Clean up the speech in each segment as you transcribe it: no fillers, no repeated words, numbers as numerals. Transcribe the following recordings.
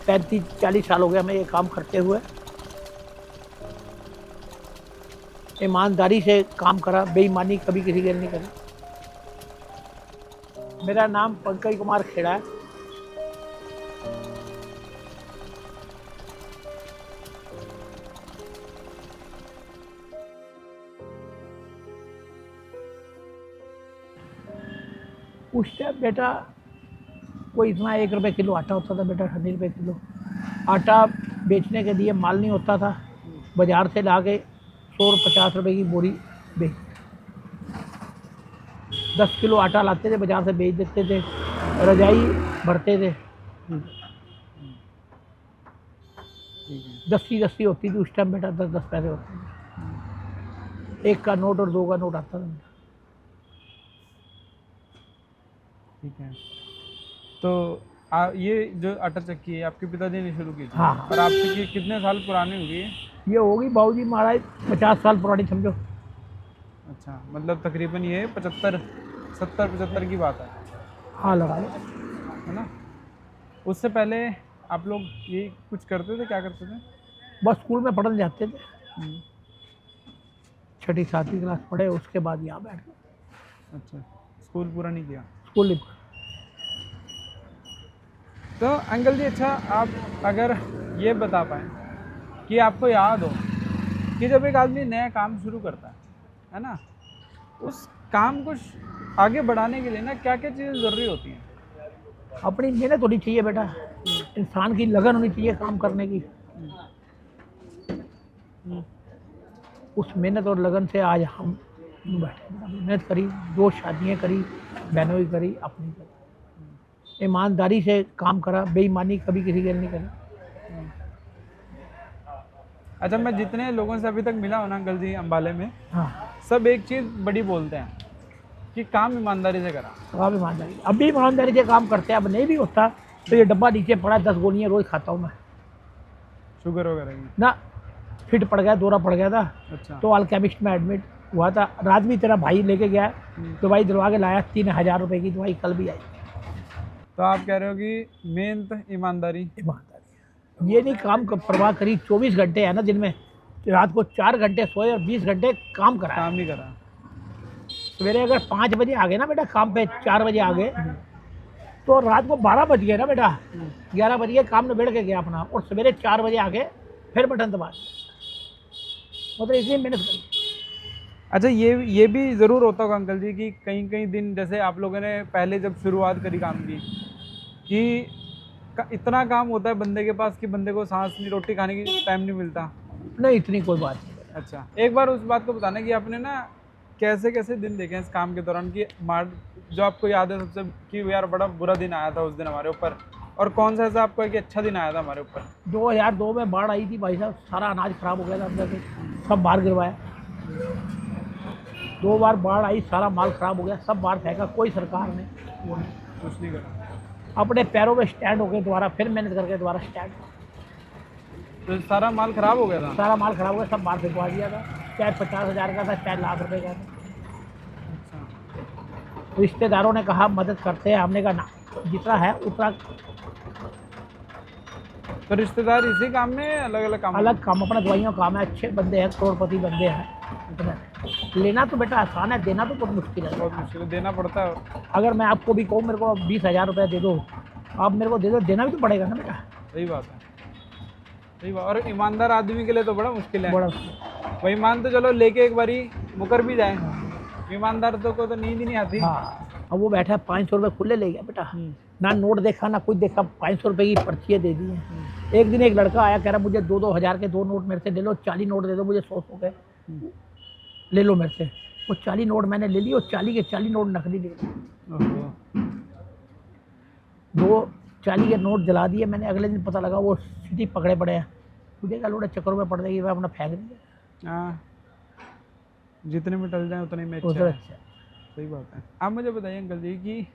35-40 साल हो गया मैं ये काम करते हुए। ईमानदारी से काम करा, बेईमानी कभी किसी के नहीं करी। मेरा नाम पंकज कुमार खेड़ा है। उस टाइम बेटा कोई इतना 1 रुपये किलो आटा होता था बेटा, 18 रुपये किलो आटा बेचने के लिए माल नहीं होता था। बाजार से ला के 100 और 50 रुपये की बोरी बेच, 10 किलो आटा लाते थे बाजार से, बेच देते थे, रजाई भरते थे। 10 होती थी उस टाइम बेटा, 10 पैसे होते थे। 1 का नोट और 2 का नोट आता था। ठीक है। तो ये जो आटा चक्की है आपके पिताजी ने शुरू की थी? हाँ। और आपसे कितने साल पुरानी होगी ये होगी बाबूजी महाराज 50 साल पुरानी समझो। अच्छा, मतलब तकरीबन ये 75 की बात है। हाँ लगा लो, है ना। उससे पहले आप लोग ये कुछ करते थे, क्या करते थे? बस स्कूल में पढ़ने जाते थे, 6ठी 7वीं क्लास पढ़े, उसके बाद यहाँ बैठ गए। अच्छा, स्कूल पूरा नहीं किया? स्कूल नहीं पढ़ा। तो अंकल जी, अच्छा आप अगर ये बता पाएँ कि आपको याद हो कि जब एक आदमी नया काम शुरू करता है ना, उस काम को आगे बढ़ाने के लिए ना क्या क्या चीज़ें ज़रूरी होती हैं? अपनी मेहनत होनी चाहिए बेटा, इंसान की लगन होनी चाहिए काम करने की। उस मेहनत और लगन से आज हम बैठे। मेहनत करी, 2 शादियाँ करी, बहनों की करी, अपनी करी, ईमानदारी से काम करा, बेईमानी कभी किसी के नहीं करी। अच्छा, मैं जितने लोगों से अभी तक मिला हूँ ना अंकल जी अम्बाले में, हाँ, सब एक चीज़ बड़ी बोलते हैं कि काम ईमानदारी से करा। काम ईमानदारी, अब भी ईमानदारी से काम करते हैं। अब नहीं भी होता तो ये डब्बा नीचे पड़ा, 10 गोलियाँ रोज खाता हूँ मैं। शुगर वगैरह की? ना, फिट पड़ गया, दौरा पड़ गया था। अच्छा। तो अल्केमिस्ट में एडमिट हुआ था। रात भी तेरा भाई लेके गया, दवाई दिलवा के लाया, 3000 रुपये की दवाई, कल भी आई। तो आप कह रहे हो कि मेहनत, ईमानदारी। ईमानदारी, ये नहीं काम परवाह करी। 24 घंटे है ना दिन में, रात को 4 घंटे सोए और 20 घंटे काम करा। काम ही करा। सवेरे अगर 5 बजे आ गए ना बेटा काम पे, 4 बजे आ गए तो रात को 12 बज गए ना बेटा, 11 बज गए, काम निबेड़ के गया अपना, और सवेरे 4 बजे आ गए फिर बटन दबा, मतलब इसलिए मेहनत करी। अच्छा, ये भी ज़रूर होता होगा अंकल जी कि कहीं कहीं दिन, जैसे आप लोगों ने पहले जब शुरुआत करी काम की, कि इतना काम होता है बंदे के पास कि बंदे को सांस नहीं, रोटी खाने की टाइम नहीं मिलता? नहीं, इतनी कोई बात नहीं। अच्छा, एक बार उस बात को बताना कि आपने ना कैसे कैसे दिन देखे हैं इस काम के दौरान, कि जो आपको याद है सबसे, कि यार बड़ा बुरा दिन आया था उस दिन हमारे ऊपर, और कौन सा ऐसा आपको एक अच्छा दिन आया था हमारे ऊपर? 2002 में बाढ़ आई थी भाई साहब, सारा अनाज खराब हो गया था अंदर से, सब बाहर गिरवाया। 2 बार बाढ़ आई, सारा माल खराब हो गया, सब बाहर फेंका, कोई सरकार ने वो नहीं, कुछ नहीं करा। अपने पैरों पे स्टैंड हो गए दोबारा, फिर मेहनत करके दोबारा स्टैंड। तो सारा माल खराब हो गया था? सारा माल खराब हो गया, सब बाहर फेंकवा दिया था। चाहे 50,000 का था, चाहे लाख रुपए का था। अच्छा। रिश्तेदारों ने कहा मदद करते हैं, हमने कहा ना, जितना है उतना। तो रिश्तेदार इसी काम में, अलग अलग काम? अलग काम, अपना दवाइयों काम है, अच्छे बंदे हैं, करोड़पति बंदे हैं। लेना तो बेटा आसान है, देना तो बहुत मुश्किल है। बहुत मुश्किल है, देना पड़ता है। अगर मैं आपको भी कहूँ मेरे को 20,000 रुपये दे दो, आप मेरे को दे दो, देना भी तो पड़ेगा ना बेटा। सही बात है, सही बात। और ईमानदार आदमी के लिए तो बड़ा मुश्किल है। बड़ा बेईमान तो चलो लेके एक बारी मुकर भी जाए, ईमानदार तो को तो नींद ही नहीं आती। हाँ, अब वो बैठा 500 रुपये खुले ले गया बेटा, ना नोट देखा ना कुछ देखा, 500 रुपये की पर्चियाँ दे दी हैं। एक दिन एक लड़का आया, कह रहा मुझे 2-2 हज़ार के 2 नोट मेरे से ले लो, 40 नोट दे दो मुझे, 100 के ले लो मेरे से। वो 40 नोट मैंने ले लिए, और 40 के 40 नोट नकली ले लिए। 2 40 के नोट जला दिए मैंने। अगले दिन पता लगा वो सिटी पकड़े पड़े हैं। मुझे क्या लोड़ा चक्करों में पड़ गई, मैं अपना फेंक दिया। हाँ, जितने में टल जाए उतने में अच्छा है। सही बात है। आप मुझे बताइए अंकल जी कि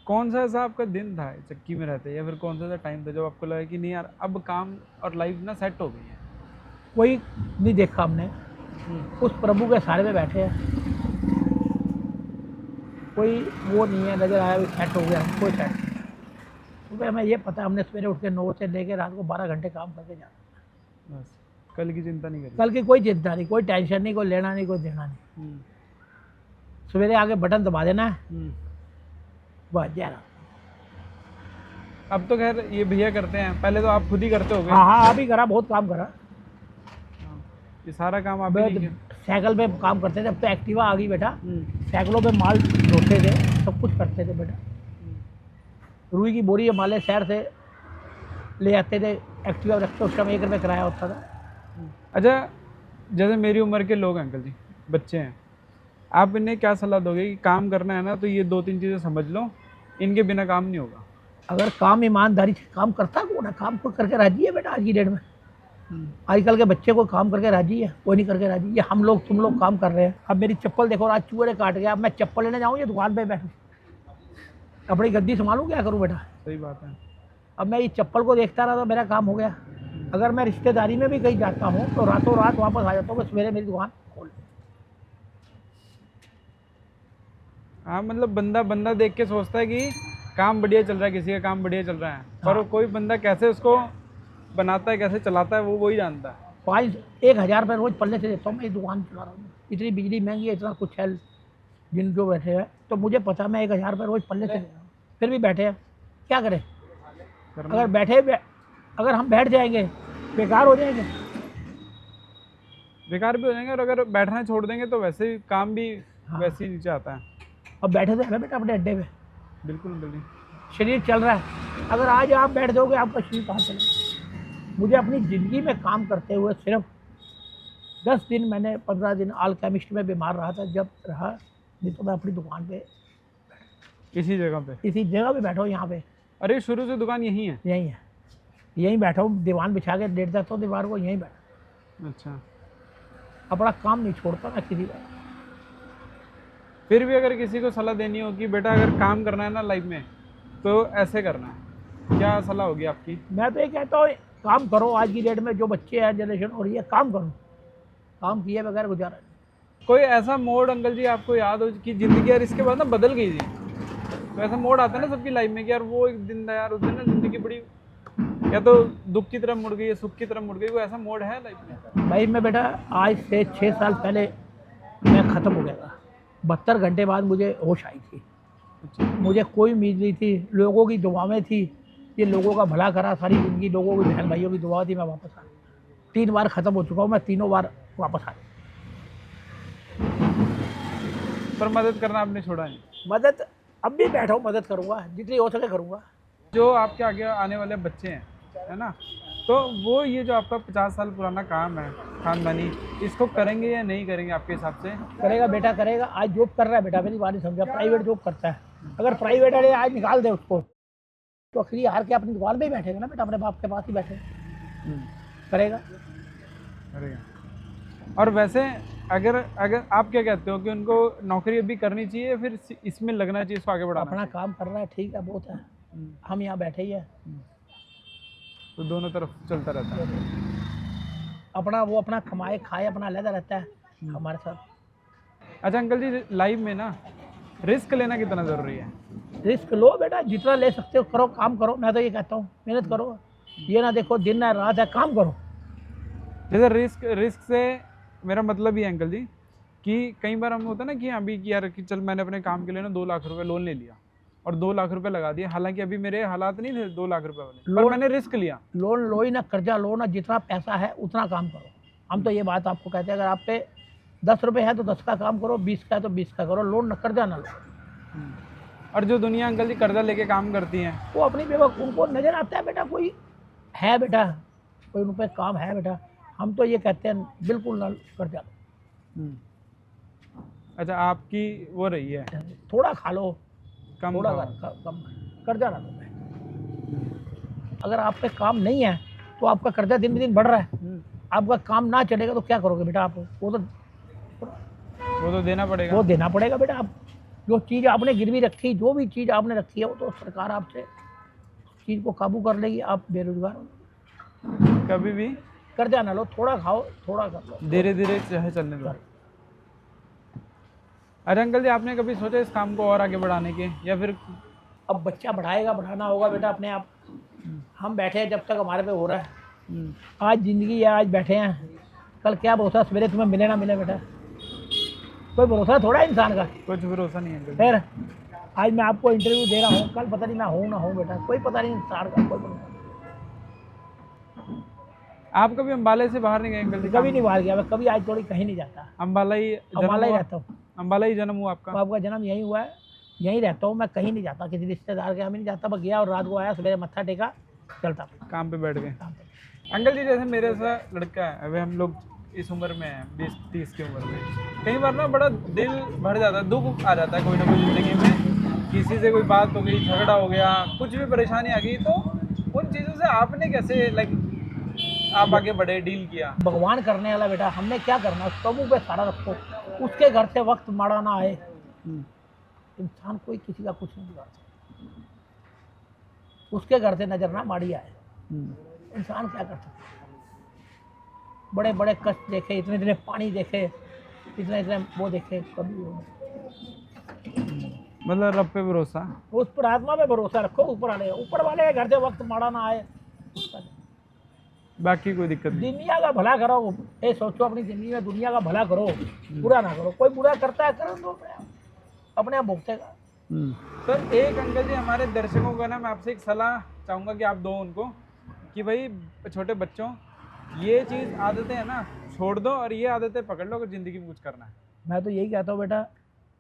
कौन सा ऐसा आपका दिन था चक्की में रहते, या फिर कौन सा ऐसा टाइम था जब आपको लगा कि नहीं यार अब काम और लाइफ ना सेट हो गई है? कोई नहीं देखा हमने, उस प्रभु के सहारे में बैठे हैं, कोई वो नहीं है नजर आया सेट हो गया, कोई सेट। सुबह हमें ये पता है, हमने सवेरे उठ के 9 से लेकर रात को 12 घंटे काम करके जाना। बस कल की चिंता नहीं करी। कल की कोई चिंता नहीं, कोई टेंशन नहीं, कोई लेना नहीं, कोई देना नहीं। सवेरे आके बटन दबा देना है, बस जय। अब तो खैर ये भैया करते हैं, पहले तो आप खुद ही करते होगे। हाँ हाँ, अभी करा, बहुत काम करा। ये सारा काम आप ही किया। साइकिल पे काम करते थे, अब तो एक्टिवा आ गई बेटा। साइकिलों पे माल ढोते थे, सब कुछ करते थे बेटा। रुई की बोरी माले शहर से ले आते थे, एक्टिवा रखते, उस टाइम 1 रुपये किराया होता था। अच्छा, जैसे मेरी उम्र के लोग हैं अंकल जी, बच्चे हैं, आप इन्हें क्या सलाह दोगे कि काम करना है ना तो ये 2-3 चीज़ें समझ लो, इनके बिना काम नहीं होगा। अगर काम ईमानदारी से काम करता कौन है? काम को करके राजी है बेटा आज की डेट में। आजकल के बच्चे को काम करके राजी है, कोई नहीं करके राजी। ये हम लोग तुम लोग काम कर रहे हैं। अब मेरी चप्पल देखो, आज चूहे काट गया, अब मैं चप्पल लेने जाऊँ या दुकान पे बैठूँ? अपनी गद्दी संभालूँ, क्या करूँ बेटा? सही बात है। अब मैं इस चप्पल को देखता रहा तो मेरा काम हो गया। अगर मैं रिश्तेदारी में भी कहीं जाता हूँ तो रातों रात वापस आ जाता हूँ, सवेरे मेरी दुकान खोल। हाँ, मतलब बंदा देख के सोचता है कि काम बढ़िया चल रहा है, किसी का काम बढ़िया चल रहा है, पर कोई बंदा कैसे उसको बनाता है, कैसे चलाता है, वो वही जानता है। 1,000 रुपये रोज पल्ले से देता हूँ, मैं दुकान चला रहा हूँ। इतनी बिजली महंगी है, इतना कुछ है, जिन जो बैठे हैं तो मुझे पता, मैं 1,000 रुपये रोज पल्ले से दे रहा हूँ, फिर भी बैठे हैं। क्या करें? अगर हम बैठ जाएंगे बेकार हो जाएंगे। बेकार भी हो जाएंगे, और अगर बैठना छोड़ देंगे तो वैसे ही काम भी वैसे ही नीचे आता है। अब बैठे थे बेटा अपने अड्डे पे। बिल्कुल बिल्कुल। शरीर चल रहा है, अगर आज आप बैठ जाओगे आपका शरीर कहाँ चलेगा? मुझे अपनी ज़िंदगी में काम करते हुए सिर्फ 10 दिन, मैंने 15 दिन अल्केमिस्ट में बीमार रहा था, जब रहा, नहीं तो मैं अपनी दुकान पे इसी जगह पे बैठा हूँ, यहाँ पे। अरे शुरू से दुकान यहीं है? यहीं है, यहीं बैठा हूँ, दीवान बिछा के 1.5-2 दीवार को यहीं बैठा। अच्छा, अपना काम नहीं छोड़ता मैं किसी का। फिर भी अगर किसी को सलाह देनी हो कि बेटा अगर काम करना है ना लाइफ में तो ऐसे करना है, क्या सलाह होगी आपकी? मैं तो ये कहता हूँ, काम करो। आज की डेट में जो बच्चे हैं, जनरेशन हो रही है, काम करो। काम किए बगैर गुजारा नहीं। कोई ऐसा मोड़ अंकल जी आपको याद हो कि ज़िंदगी यार इसके बाद ना बदल गई थी? तो ऐसा मोड़ आता है ना सबकी लाइफ में कि यार वो एक दिन यार उस दिन ना ज़िंदगी बड़ी या तो दुख की तरफ मुड़ गई या सुख की तरफ मुड़ गई, वो ऐसा मोड़ है लाइफ में? भाई मैं बेटा आज से 6 साल पहले मैं ख़त्म हो गया था। 72 घंटे बाद मुझे होश आई थी। मुझे कोई उम्मीद नहीं थी, लोगों की दुआएं थी, ये लोगों का भला करा सारी ज़िंदगी, लोगों की बहन भाइयों की दुआ थी, मैं वापस आ गया। 3 बार ख़त्म हो चुका हूँ मैं, तीनों बार वापस आ गया। पर मदद करना आपने छोड़ा नहीं? मदद अब भी बैठा हूँ, मदद करूँगा, जितनी हो सके करूँगा। जो आपके आगे आने वाले बच्चे हैं, है ना, तो वो ये जो आपका 50 साल पुराना काम है खानदानी, इसको करेंगे या नहीं करेंगे आपके हिसाब से? करेगा बेटा, करेगा। आज जॉब कर रहा है बेटा, मेरी बात नहीं समझा, प्राइवेट जॉब करता है। अगर प्राइवेट वाले आज निकाल दे उसको तो आखिरी हार के अपनी दुकान पे ही बैठेगा ना बेटा, अपने बाप के पास ही बैठे। करेगा। और वैसे अगर आप क्या कहते हो कि उनको नौकरी अभी करनी चाहिए या फिर इसमें लगना चाहिए, इसको आगे बढ़ाना? अपना काम कर रहा है, ठीक है, बहुत है। हम यहाँ बैठे ही है, तो दोनों तरफ चलता रहता है। अपना वो अपना कमाए खाए, अपना अलग रहता है हमारे साथ। अच्छा अंकल जी, लाइफ में ना रिस्क लेना कितना ज़रूरी है? रिस्क लो बेटा, जितना ले सकते हो करो, काम करो। मैं तो ये कहता हूँ मेहनत करो, ये ना देखो दिन है रात है, काम करो। जैसे रिस्क से मेरा मतलब ये है अंकल जी कि कई बार हम होता है ना कि अभी कि यार कि चल मैंने अपने काम के लिए ना 2 लाख रुपए लोन ले लिया और 2 लाख रुपए लगा दिए, हालांकि अभी मेरे हालात नहीं थे 2 लाख रुपए वाले, पर मैंने रिस्क लिया। लोन लो ही ना, कर्जा लो ना, जितना पैसा है उतना काम करो। हम तो ये बात आपको कहते हैं, अगर आप पे 10 रुपये है तो 10 का काम करो, 20 का है तो 20 का करो, लोन न कर्जा ना लो। और जो दुनिया अंकल जी कर्जा लेके काम करती है वो अपनी बेवकूफ़, उनको नज़र आता है बेटा कोई है बेटा, कोई उन पर काम है बेटा। हम तो ये कहते हैं बिल्कुल ना कर्जा लो। अच्छा, आपकी वो रही है थोड़ा खा लो, कम थोड़ा खाओ। कम, कर्जा ना लो। अगर आप पे काम नहीं है तो आपका कर्जा दिन ब दिन बढ़ रहा है। आपका काम ना चलेगा तो क्या करोगे बेटा आप? वो तो देना पड़ेगा। वो देना पड़ेगा बेटा। आप जो चीज़ आपने गिरवी रखी, जो भी चीज़ आपने रखी है, वो तो सरकार आपसे चीज़ को काबू कर लेगी। आप बेरोजगार हो, कभी भी कर्जा ना लो, थोड़ा खाओ, थोड़ा कर लो, धीरे धीरे चाहे चलने दो। अरे अंकल जी, आपने कभी सोचा इस काम को और आगे बढ़ाने के, या फिर अब बच्चा बढ़ाएगा, बढ़ाना होगा बेटा अपने आप। हम बैठे हैं जब तक हमारे पे हो रहा है। आज ज़िंदगी है, आज बैठे हैं, कल क्या भरोसा सवेरे तुम्हें मिले ना मिले बेटा, कोई भरोसा थोड़ा है इंसान का। कुछ भरोसा नहीं है अंकल जी। फिर आज मैं आपको इंटरव्यू दे रहा हूँ, कल पता नहीं मैं हूँ ना हूँ बेटा, कोई पता नहीं इंसान का, कोई भरोसा नहीं। आप कभी अम्बाला से बाहर नहीं गए अंकल जी? कभी नहीं बाहर गया मैं, कभी आज थोड़ी कहीं नहीं जाता, अम्बाला ही जन्म अम्बाला ही हुआ? रहता हूँ। अम्बाला ही जन्म हुआ आपका? आपका जन्म यहीं हुआ है, यहीं रहता हूँ मैं, कहीं नहीं जाता, किसी रिश्तेदार के यहाँ भी नहीं जाता। मैं गया और रात को आया, सवेरे मत्था टेका, चलता काम पे बैठ गए। काम पे। अंकल जी जैसे मेरे सा लड़का है, अभी हम लोग इस उम्र में हैं, 20-30 की उम्र में, कई बार ना बड़ा दिल भर जाता है, दुख आ जाता है कोई ना कोई ज़िंदगी में, किसी से कोई बात हो गई, झगड़ा हो गया, कुछ भी परेशानी आ गई, तो उन चीज़ों से आपने कैसे आप आगे बढ़े, डील किया? भगवान करने वाला बेटा, हमने क्या करना, प्रभु पे सारा रखो, उसके घर से वक्त माड़ा ना आए। इंसान कोई किसी का कुछ नहीं बिगाड़ सकता, उसके घर से नजर ना माड़ी आए, इंसान क्या कर सकता। बड़े बड़े कष्ट देखे, इतने इतने पानी देखे, इतने इतने वो देखे, कभी वो नहीं। मतलब रब पे भरोसा? उस पर आत्मा पे भरोसा रखो, ऊपर वाले के घर से वक्त माड़ा ना आए, उसका बाकी कोई दिक्कत नहीं। दुनिया का भला करो, ये सोचो अपनी जिंदगी में दुनिया का भला करो, बुरा ना करो। कोई बुरा करता है करो तो अपने आप भुगतेगा। सर एक अंकल जी हमारे दर्शकों को ना मैं आपसे एक सलाह चाहूँगा कि आप दो उनको, कि भाई छोटे बच्चों ये चीज़ आदतें हैं ना छोड़ दो और ये आदतें पकड़ लो अगर ज़िंदगी में कुछ करना है। मैं तो यही कहता हूँ बेटा,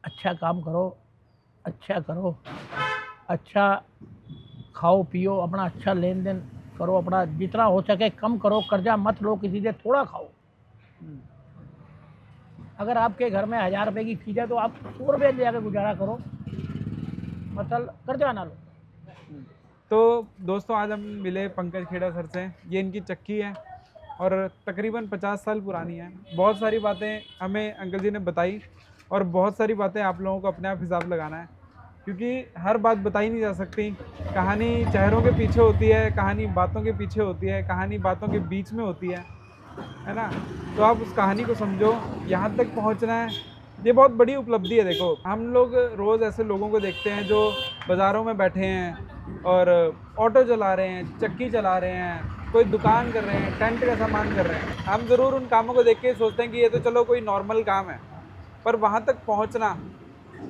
अच्छा काम करो, अच्छा करो, अच्छा खाओ पियो, अपना अच्छा लेन देन करो, अपना जितना हो सके कम करो, कर्जा मत लो किसी से, थोड़ा खाओ। अगर आपके घर में 1000 रुपये की चीज़ है तो आप 100 रुपये ले जाकर गुजारा करो, मतलब कर्जा ना लो। तो दोस्तों आज हम मिले पंकज खेड़ा सर से, ये इनकी चक्की है और तकरीबन 50 साल पुरानी है। बहुत सारी बातें हमें अंकल जी ने बताई और बहुत सारी बातें आप लोगों को अपने आप हिसाब लगाना है, क्योंकि हर बात बताई नहीं जा सकती। कहानी चेहरों के पीछे होती है, कहानी बातों के पीछे होती है, कहानी बातों के बीच में होती है ना। तो आप उस कहानी को समझो, यहाँ तक पहुँचना है, ये बहुत बड़ी उपलब्धि है। देखो हम लोग रोज़ ऐसे लोगों को देखते हैं जो बाज़ारों में बैठे हैं और ऑटो चला रहे हैं, चक्की चला रहे हैं, कोई दुकान कर रहे हैं, टेंट का सामान कर रहे हैं। हम ज़रूर उन कामों को देख के सोचते हैं कि ये तो चलो कोई नॉर्मल काम है, पर वहाँ तक पहुँचना,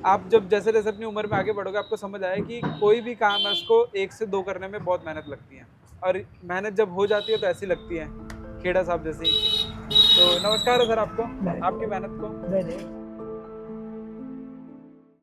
आप जब जैसे जैसे अपनी उम्र में आगे बढ़ोगे आपको समझ आए कि कोई भी काम है उसको 1 से 2 करने में बहुत मेहनत लगती है, और मेहनत जब हो जाती है तो ऐसी लगती है खेड़ा साहब जैसी। तो नमस्कार है सर आपको, आपकी मेहनत को।